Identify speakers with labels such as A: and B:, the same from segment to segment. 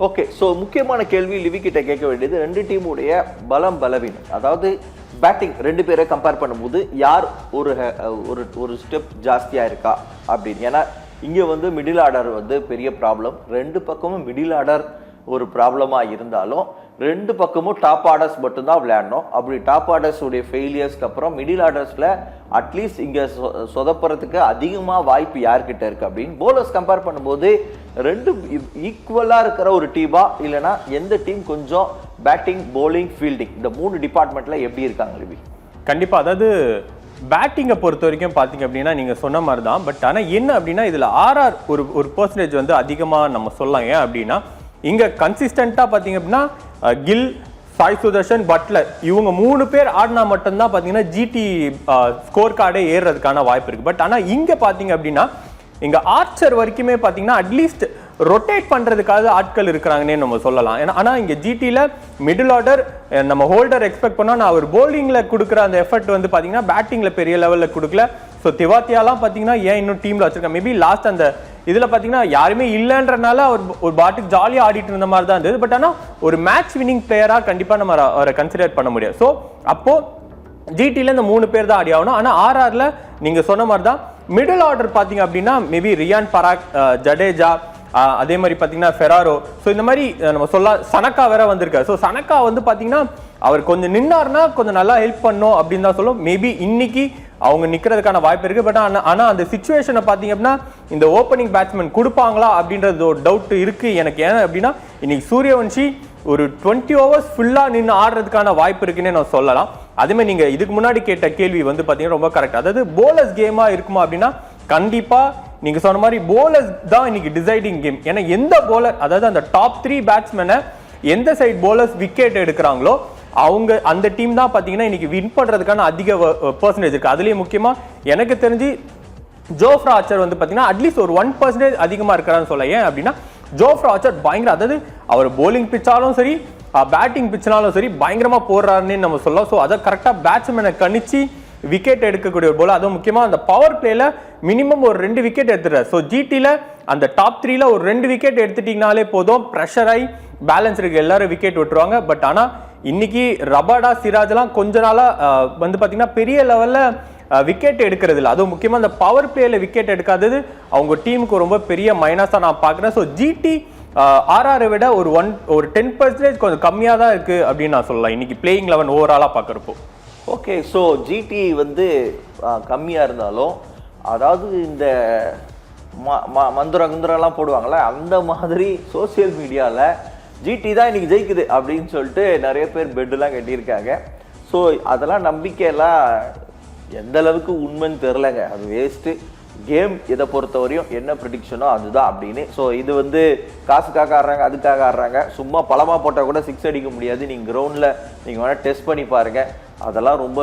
A: Okay, so முக்கியமான கேள்வி Livy கிட்ட கேட்க வேண்டியது, ரெண்டு டீமுடைய பலம் பலவீனம். அதாவது பேட்டிங் ரெண்டு பேரை கம்பேர் பண்ணும்போது யார் ஒரு ஒரு ஸ்டெப் ஜாஸ்தியாக இருக்கா அப்படின்னு. ஏன்னா இங்கே வந்து மிடில் ஆர்டர் வந்து பெரிய ப்ராப்ளம். ரெண்டு பக்கமும் மிடில் ஆர்டர் ஒரு ப்ராப்ளமாக இருந்தாலும் ரெண்டு பக்கமும் டாப் ஆர்டர்ஸ் மட்டும்தான் விளையாடணும். அப்படி டாப் ஆர்டர்ஸ் உடைய ஃபெயிலியர்ஸ்க்கு அப்புறம் மிடில் ஆர்டர்ஸில் அட்லீஸ்ட் இங்கே சொதப்புறதுக்கு அதிகமாக வாய்ப்பு யார்கிட்ட இருக்குது அப்படின்னு போலர்ஸ் கம்பேர் பண்ணும்போது ரெண்டு ஈக்குவலாக இருக்கிற ஒரு டீமா, இல்லைனா எந்த டீம் கொஞ்சம் பேட்டிங் போலிங் ஃபீல்டிங் இந்த மூணு டிபார்ட்மெண்ட்டில் எப்படி இருக்காங்க லிவி?
B: கண்டிப்பாக, அதாவது பேட்டிங்கை பொறுத்த வரைக்கும் பார்த்தீங்க அப்படின்னா நீங்கள் சொன்ன மாதிரி தான். பட் ஆனால் என்ன அப்படின்னா இதில் ஆர்ஆர் ஒரு பர்சன்டேஜ் வந்து அதிகமாக நம்ம சொல்லலாம். ஏன் அப்படின்னா இங்கே கன்சிஸ்டண்ட்டாக பார்த்தீங்க அப்படின்னா கில், சாய் சுதர்ஷன், பட்லர் இவங்க 3 பேர் ஆடினா மட்டும்தான் பார்த்தீங்கன்னா ஜிடி ஸ்கோர் கார்டே ஏறுறதுக்கான வாய்ப்பு இருக்குது. பட் ஆனால் இங்கே பார்த்தீங்க அப்படின்னா இங்கே ஆர்ச்சர் வரைக்குமே பார்த்தீங்கன்னா அட்லீஸ்ட் ரொட்டேட் பண்ணுறதுக்காக ஆட்கள் இருக்கிறாங்கன்னே நம்ம சொல்லலாம். ஏன்னா ஆனால் இங்கே ஜிடியில் மிடில் ஆர்டர் நம்ம ஹோல்டர் எக்ஸ்பெக்ட் பண்ணால் நான் அவர் போலிங்கில் கொடுக்குற அந்த எஃபர்ட் வந்து பார்த்தீங்கன்னா பேட்டிங்கில் பெரிய லெவலில் கொடுக்கல. ஸோ திவாத்தியாலாம் பார்த்தீங்கன்னா ஏன் இன்னும் டீமில் வச்சிருக்கேன், மேபி லாஸ்ட் அந்த இதில் பார்த்தீங்கன்னா யாருமே இல்லைன்றனால அவர் ஒரு பாட்டுக்கு ஜாலியாக ஆடிட்டு இருந்த மாதிரி தான் இருந்தது. பட் ஆனால் ஒரு மேட்ச் வின்னிங் பிளேயராக கண்டிப்பாக நம்ம அவரை கன்சிடர் பண்ண முடியாது. ஸோ அப்போது ஜிடியில் இந்த 3 பேர் தான் ஆடி ஆகணும். ஆனால் ஆர்ஆரில் நீங்கள் சொன்ன மாதிரி தான் மிடில் ஆர்டர் பார்த்தீங்க அப்படின்னா மேபி ரியான் பராக், ஜடேஜா, அதே மாதிரி பார்த்தீங்கன்னா ஃபெராரோ, ஸோ இந்த மாதிரி நம்ம சனக்கா வேற வந்திருக்காரு. ஸோ சனக்கா வந்து பார்த்தீங்கன்னா அவர் கொஞ்சம் நின்னார்னா கொஞ்சம் நல்லா ஹெல்ப் பண்ணும் அப்படின்னு தான் சொல்லும். மேபி இன்னைக்கு அவங்க நிற்கிறதுக்கான வாய்ப்பு இருக்குது. பட் ஆனால் அந்த சுச்சுவேஷனை பார்த்தீங்க அப்படின்னா இந்த ஓப்பனிங் பேட்ஸ்மேன் கொடுப்பாங்களா அப்படின்றது ஒரு டவுட் இருக்குது எனக்கு. ஏன் அப்படின்னா இன்னைக்கு சூரியவன்ஷி ஒரு 20 ஓவர்ஸ் ஃபுல்லாக நின்று ஆடுறதுக்கான வாய்ப்பு இருக்குன்னு நான் சொல்லலாம். அதேமாதிரி நீங்கள் இதுக்கு முன்னாடி கேட்ட கேள்வி வந்து பார்த்தீங்கன்னா ரொம்ப கரெக்ட். அதாவது போலர்ஸ் கேமாக இருக்குமா அப்படின்னா கண்டிப்பாக நீங்கள் சொன்ன மாதிரி போலர்ஸ் தான் இன்னைக்கு டிசைடிங் கேம். ஏன்னா எந்த போலர், அதாவது அந்த டாப் 3 பேட்ஸ்மேனை எந்த சைட் போலர்ஸ் விக்கெட் எடுக்கிறாங்களோ அவங்க அந்த டீம் தான் பார்த்தீங்கன்னா இன்னைக்கு வின் பண்ணுறதுக்கான அதிக பர்சன்டேஜ் இருக்குது. அதுலேயும் முக்கியமாக எனக்கு தெரிஞ்சு ஜோஃப்ரா ஆர்ச்சர் வந்து பார்த்தீங்கன்னா அட்லீஸ்ட் ஒரு 1% அதிகமாக இருக்கிறான்னு சொல்ல. ஏன் அப்படின்னா ஜோஃப்ரா ஆர்ச்சர் பயங்கர, அதாவது அவர் போலிங் பிச்சாலும் சரி பேட்டிங் பிச்சினாலும் சரி பயங்கரமாக போடுறாருன்னு நம்ம சொல்லலாம். ஸோ அதை கரெக்டாக பேட்ஸ்மேனை கணிச்சு விக்கெட் எடுக்கக்கூடிய ஒரு போல, அதுவும் முக்கியமாக அந்த பவர் பிளேல மினிமம் ஒரு 2 விக்கெட் எடுத்துறாரு. ஸோ ஜிடியில் அந்த டாப் 3ல ஒரு 2 விக்கெட் எடுத்துட்டீங்கனாலே போதும், ப்ரெஷர் ஆகி பேலன்ஸ் இருக்கு, எல்லாரும் விக்கெட் விட்டுருவாங்க. பட் ஆனால் இன்னைக்கு ரபாடா, சிராஜ்லாம் கொஞ்ச நாளாக வந்து பார்த்தீங்கன்னா பெரிய லெவலில் விக்கெட் எடுக்கிறது இல்லை. அதுவும் முக்கியமாக அந்த பவர் பிளேல விக்கெட் எடுக்காதது அவங்க டீமுக்கு ரொம்ப பெரிய மைனஸாக நான் பார்க்குறேன். ஸோ ஜிடி ஆர்ஆரை விட ஒரு 10% கொஞ்சம் கம்மியாக தான் இருக்குது அப்படின்னு நான் சொல்லலாம் இன்னைக்கு பிளேயிங் 11 ஓவராலாக பார்க்குறப்போ.
A: ஓகே, ஸோ ஜிடி வந்து கம்மியாக இருந்தாலும், அதாவது இந்த மந்திரம்லாம் போடுவாங்களே அந்த மாதிரி சோசியல் மீடியாவில் ஜிடி தான் இன்னைக்கு ஜெயிக்குது அப்படின்னு சொல்லிட்டு நிறைய பேர் பெட்டெல்லாம் கட்டியிருக்காங்க. ஸோ அதெல்லாம் நம்பிக்கையெல்லாம் எந்த அளவுக்கு உண்மைன்னு தெரிலங்க, அது வேஸ்ட்டு. கேம் இதை பொறுத்த வரையும் என்ன ப்ரிடிக்ஷனோ அதுதான் அப்படின்னு. ஸோ இது வந்து காசுக்காக ஆடுறாங்க, அதுக்காக ஆடுறாங்க. சும்மா பலமாக போட்டால் கூட 6 அடிக்க முடியாது. நீங்கள் கிரவுண்டில் நீங்கள் வேணால் டெஸ்ட் பண்ணி பாருங்கள். அதெல்லாம் ரொம்ப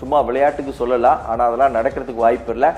A: சும்மா விளையாட்டுக்கு சொல்லலாம், ஆனால் அதெல்லாம் நடக்கிறதுக்கு வாய்ப்பு இல்லை.